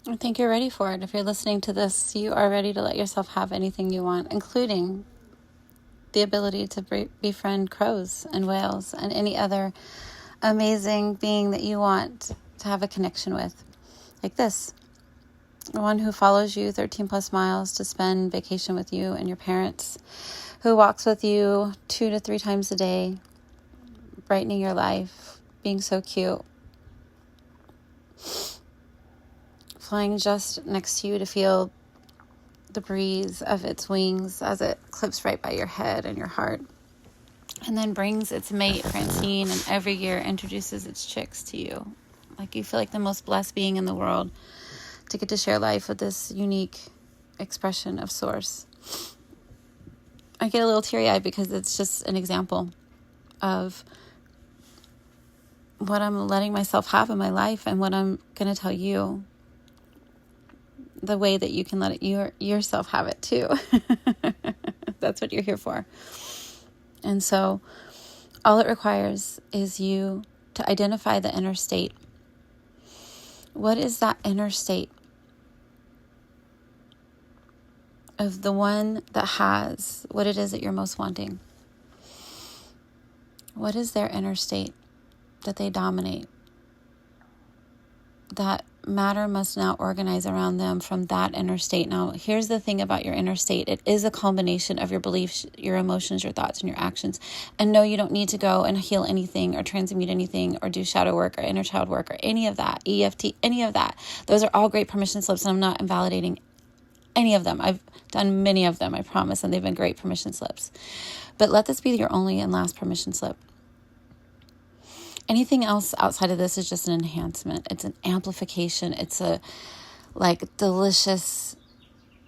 I think you're ready for it. If you're listening to this, you are ready to let yourself have anything you want, including the ability to befriend crows and whales and any other amazing being that you want to have a connection with. Like this, one who follows you 13 plus miles to spend vacation with you and your parents, who walks with you 2 to 3 times a day, brightening your life, being so cute, flying just next to you to feel the breeze of its wings as it clips right by your head and your heart, and then brings its mate, Francine, and every year introduces its chicks to you. Like you feel like the most blessed being in the world to get to share life with this unique expression of Source. I get a little teary-eyed because it's just an example of what I'm letting myself have in my life and what I'm going to tell you, the way that you can let it yourself have it too. That's what you're here for. And so all it requires is you to identify the inner state. What is that inner state of the one that has what it is that you're most wanting? What is their inner state that they dominate? That matter must now organize around them from that inner state. Now, here's the thing about your inner state. It is a combination of your beliefs, your emotions, your thoughts, and your actions. And no, you don't need to go and heal anything or transmute anything or do shadow work or inner child work or any of that, EFT, any of that. Those are all great permission slips, and I'm not invalidating any of them. I've done many of them, I promise, and they've been great permission slips. But let this be your only and last permission slip. Anything else outside of this is just an enhancement. It's an amplification. It's a delicious,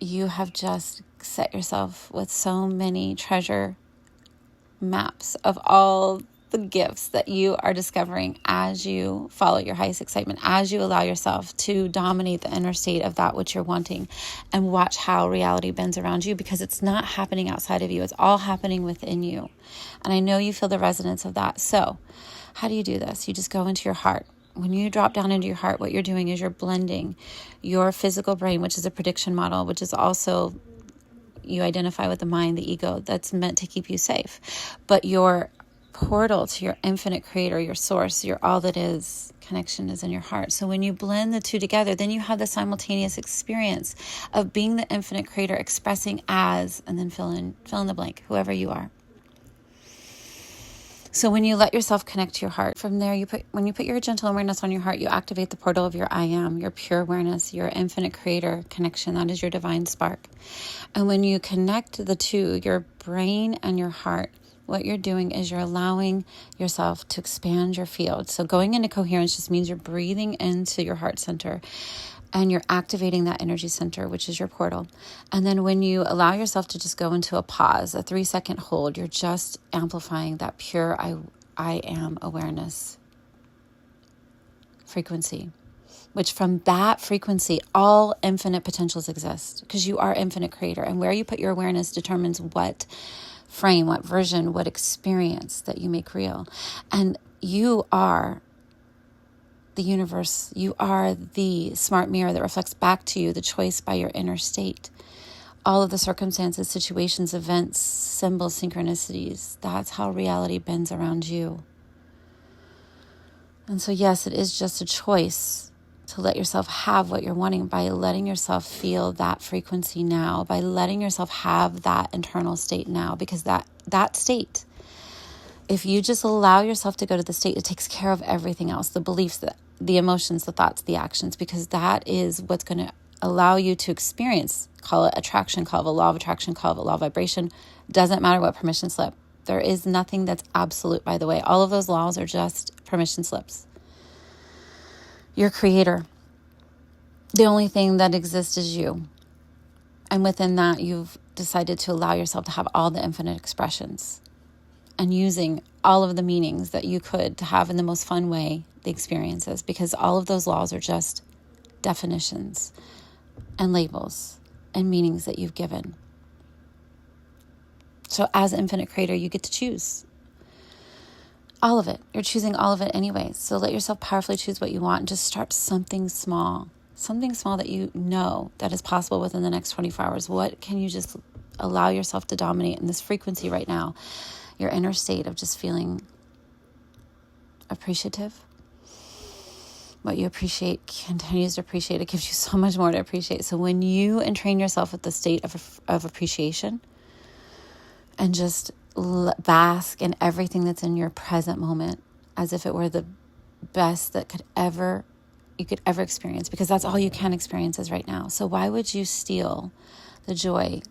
you have just set yourself with so many treasure maps of all the gifts that you are discovering as you follow your highest excitement, as you allow yourself to dominate the inner state of that which you're wanting, and watch how reality bends around you, because it's not happening outside of you. It's all happening within you. And I know you feel the resonance of that. So how do you do this? You just go into your heart. When you drop down into your heart, what you're doing is you're blending your physical brain, which is a prediction model, which is also, you identify with the mind, the ego, that's meant to keep you safe. But your portal to your infinite creator, your source, your all that is connection is in your heart. So when you blend the two together, then you have the simultaneous experience of being the infinite creator, expressing as, and then fill in the blank, whoever you are. So when you let yourself connect to your heart, from there, when you put your gentle awareness on your heart, you activate the portal of your I am, your pure awareness, your infinite creator connection. That is your divine spark. And when you connect the two, your brain and your heart, what you're doing is you're allowing yourself to expand your field. So going into coherence just means you're breathing into your heart center and you're activating that energy center, which is your portal. And then when you allow yourself to just go into a pause, a 3-second hold, you're just amplifying that pure I am awareness frequency, which from that frequency, all infinite potentials exist, because you are infinite creator. And where you put your awareness determines what frame, what version, what experience that you make real. And you are the universe. You are the smart mirror that reflects back to you the choice by your inner state. All of the circumstances, situations, events, symbols, synchronicities, that's how reality bends around you. And so yes, it is just a choice to let yourself have what you're wanting by letting yourself feel that frequency now, by letting yourself have that internal state now, because that state, if you just allow yourself to go to the state, it takes care of everything else, the beliefs, the emotions, the thoughts, the actions, because that is what's going to allow you to experience, call it attraction, call it a law of attraction, call it a law of vibration. Doesn't matter what permission slip. There is nothing that's absolute, by the way. All of those laws are just permission slips. Your creator. The only thing that exists is you. And within that, you've decided to allow yourself to have all the infinite expressions and using all of the meanings that you could to have in the most fun way the experiences, because all of those laws are just definitions and labels and meanings that you've given. So as infinite creator, you get to choose all of it. You're choosing all of it anyway. So let yourself powerfully choose what you want and just start something small. Something small that you know that is possible within the next 24 hours. What can you just allow yourself to dominate in this frequency right now? Your inner state of just feeling appreciative. What you appreciate continues to appreciate. It gives you so much more to appreciate. So when you entrain yourself with the state of appreciation and just bask in everything that's in your present moment as if it were the best that you could ever experience, because that's all you can experience is right now. So why would you steal the joy,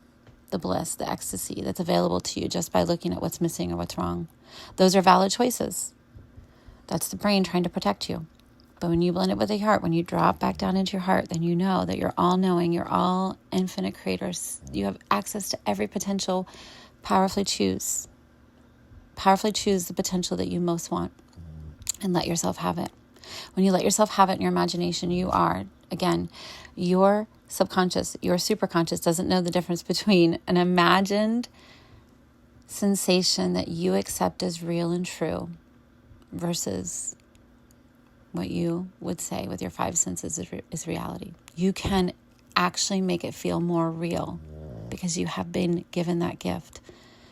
the bliss, the ecstasy that's available to you just by looking at what's missing or what's wrong? Those are valid choices. That's the brain trying to protect you. But when you blend it with your heart, when you drop back down into your heart, then you know that you're all knowing, you're all infinite creators. You have access to every potential. Powerfully choose the potential that you most want and let yourself have it. When you let yourself have it in your imagination, you are, again, your subconscious, your superconscious doesn't know the difference between an imagined sensation that you accept as real and true versus what you would say with your five senses is reality. You can actually make it feel more real because you have been given that gift.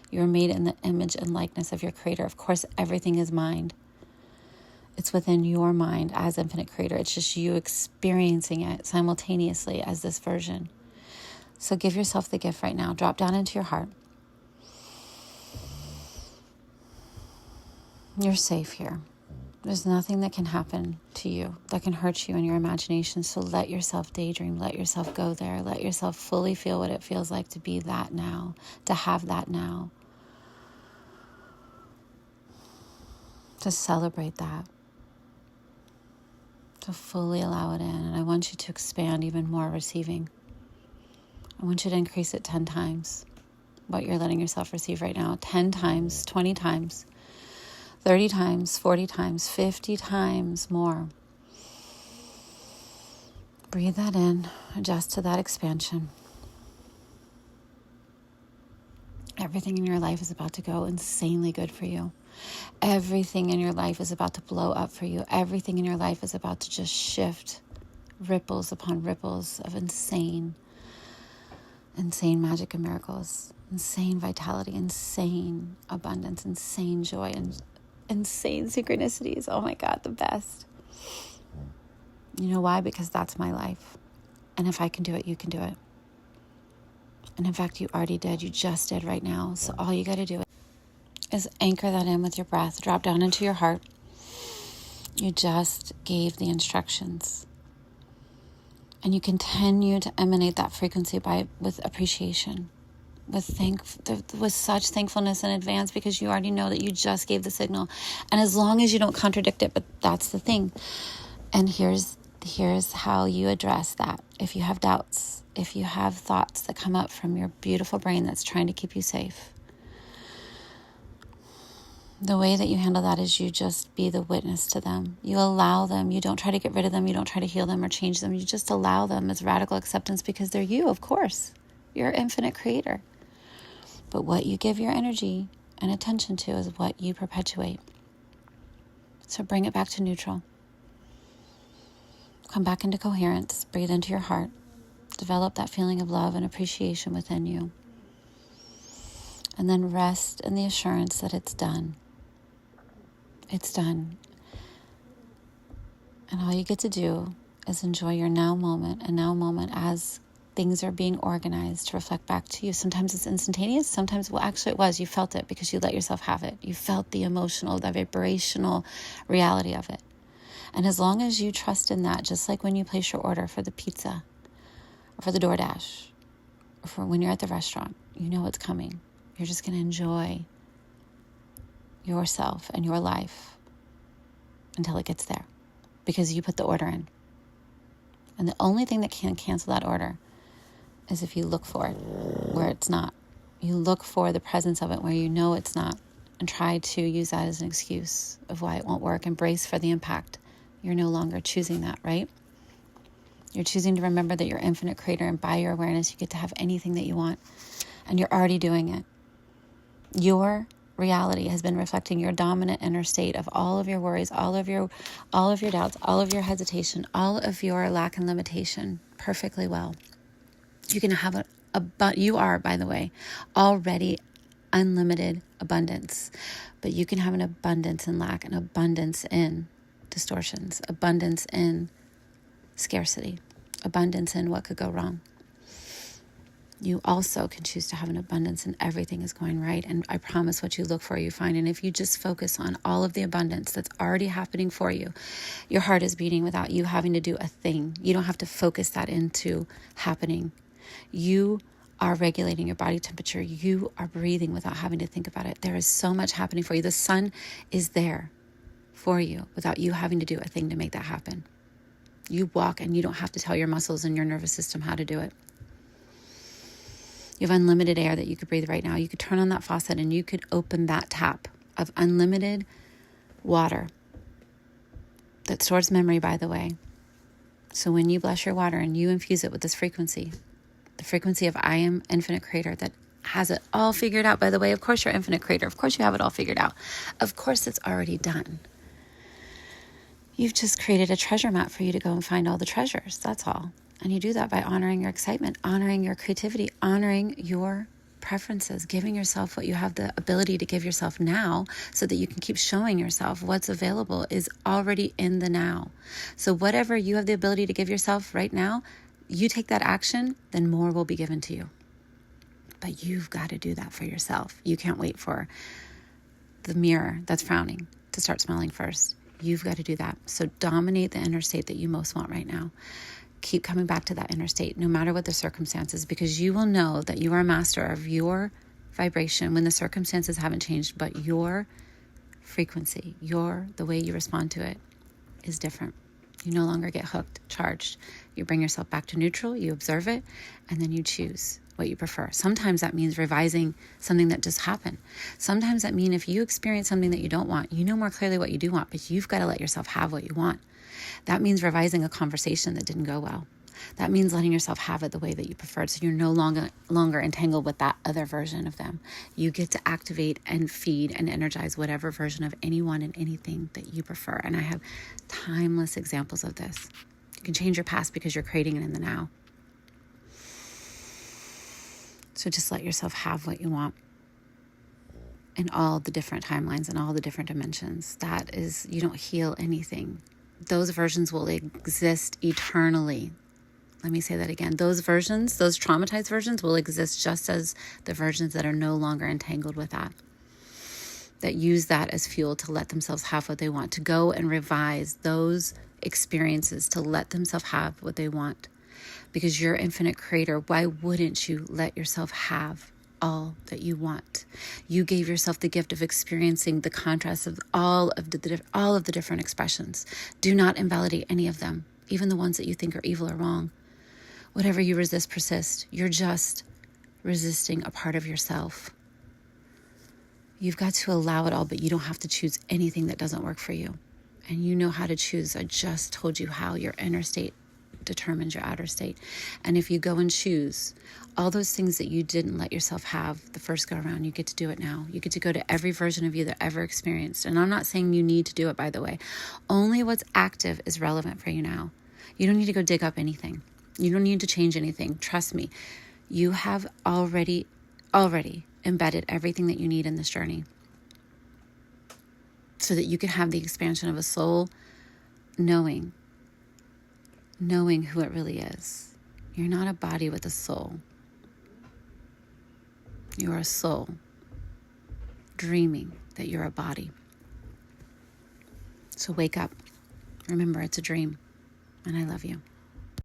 You're made in the image and likeness of your creator. Of course, everything is mind. It's within your mind as infinite creator. It's just you experiencing it simultaneously as this version. So give yourself the gift right now. Drop down into your heart. You're safe here. There's nothing that can happen to you that can hurt you in your imagination. So let yourself daydream. Let yourself go there. Let yourself fully feel what it feels like to be that now, to have that now, to celebrate that, to fully allow it in. And I want you to expand even more receiving. I want you to increase it 10 times what you're letting yourself receive right now. 10 times, 20 times. 30 times, 40 times, 50 times more. Breathe that in. Adjust to that expansion. Everything in your life is about to go insanely good for you. Everything in your life is about to blow up for you. Everything in your life is about to just shift ripples upon ripples of insane magic and miracles, insane vitality, insane abundance, insane joy, and insane synchronicities. Oh my God, the best. You know why? Because that's my life. And if I can do it, you can do it. And in fact, you already did. You just did right now. So all you got to do is anchor that in with your breath. Drop down into your heart. You just gave the instructions. And you continue to emanate that frequency with appreciation. With such thankfulness in advance, because you already know that you just gave the signal. And as long as you don't contradict it, but that's the thing. And here's how you address that. If you have doubts, if you have thoughts that come up from your beautiful brain that's trying to keep you safe, the way that you handle that is you just be the witness to them. You allow them. You don't try to get rid of them. You don't try to heal them or change them. You just allow them as radical acceptance, because they're you, of course. You're infinite creator. But what you give your energy and attention to is what you perpetuate. So bring it back to neutral. Come back into coherence. Breathe into your heart. Develop that feeling of love and appreciation within you. And then rest in the assurance that it's done. It's done. And all you get to do is enjoy your now moment as things are being organized to reflect back to you. Sometimes it's instantaneous. Sometimes, it was. You felt it because you let yourself have it. You felt the emotional, the vibrational reality of it. And as long as you trust in that, just like when you place your order for the pizza or for the DoorDash or for when you're at the restaurant, you know it's coming. You're just going to enjoy yourself and your life until it gets there, because you put the order in. And the only thing that can cancel that order is if you look for it where it's not. You look for the presence of it where you know it's not, and try to use that as an excuse of why it won't work, and brace for the impact. You're no longer choosing that, right? You're choosing to remember that you're infinite creator, and by your awareness, you get to have anything that you want, and you're already doing it. Your reality has been reflecting your dominant inner state of all of your worries, all of your doubts, all of your hesitation, all of your lack and limitation perfectly well. You can have you are, by the way, already unlimited abundance, but you can have an abundance in lack, an abundance in distortions, abundance in scarcity, abundance in what could go wrong. You also can choose to have an abundance and everything is going right. And I promise what you look for, you find. And if you just focus on all of the abundance that's already happening for you, your heart is beating without you having to do a thing. You don't have to focus that into happening. You are regulating your body temperature. You are breathing without having to think about it. There is so much happening for you. The sun is there for you without you having to do a thing to make that happen. You walk and you don't have to tell your muscles and your nervous system how to do it. You have unlimited air that you could breathe right now. You could turn on that faucet and you could open that tap of unlimited water that stores memory, by the way. So when you bless your water and you infuse it with this frequency, the frequency of I am infinite creator that has it all figured out. By the way, of course you're infinite creator. Of course you have it all figured out. Of course it's already done. You've just created a treasure map for you to go and find all the treasures. That's all. And you do that by honoring your excitement, honoring your creativity, honoring your preferences, giving yourself what you have the ability to give yourself now so that you can keep showing yourself what's available is already in the now. So whatever you have the ability to give yourself right now, you take that action, then more will be given to you. But you've got to do that for yourself. You can't wait for the mirror that's frowning to start smelling first. You've got to do that. So dominate the inner state that you most want right now. Keep coming back to that inner state, no matter what the circumstances, because you will know that you are a master of your vibration when the circumstances haven't changed, but your frequency, the way you respond to it is different. You no longer get hooked, charged. You bring yourself back to neutral, you observe it, and then you choose what you prefer. Sometimes that means revising something that just happened. Sometimes that means if you experience something that you don't want, you know more clearly what you do want, but you've got to let yourself have what you want. That means revising a conversation that didn't go well. That means letting yourself have it the way that you preferred, so you're no longer entangled with that other version of them. You get to activate and feed and energize whatever version of anyone and anything that you prefer. And I have timeless examples of this. You can change your past because you're creating it in the now. So just let yourself have what you want in all the different timelines and all the different dimensions. That is, you don't heal anything. Those versions will exist eternally. Let me say that again. Those versions, those traumatized versions will exist just as the versions that are no longer entangled with that use that as fuel to let themselves have what they want, to go and revise those experiences, to let themselves have what they want. Because you're infinite creator, why wouldn't you let yourself have all that you want? You gave yourself the gift of experiencing the contrast of all of the different expressions. Do not invalidate any of them, even the ones that you think are evil or wrong. Whatever you resist persists. You're just resisting a part of yourself. You've got to allow it all, but you don't have to choose anything that doesn't work for you. And you know how to choose. I just told you how. Your inner state determines your outer state. And if you go and choose all those things that you didn't let yourself have the first go around, you get to do it now. You get to go to every version of you that ever experienced. And I'm not saying you need to do it, by the way. Only what's active is relevant for you now. You don't need to go dig up anything. You don't need to change anything. Trust me. You have already embedded everything that you need in this journey so that you can have the expansion of a soul knowing who it really is. You're not a body with a soul. You're a soul dreaming that you're a body. So wake up. Remember, it's a dream, and I love you.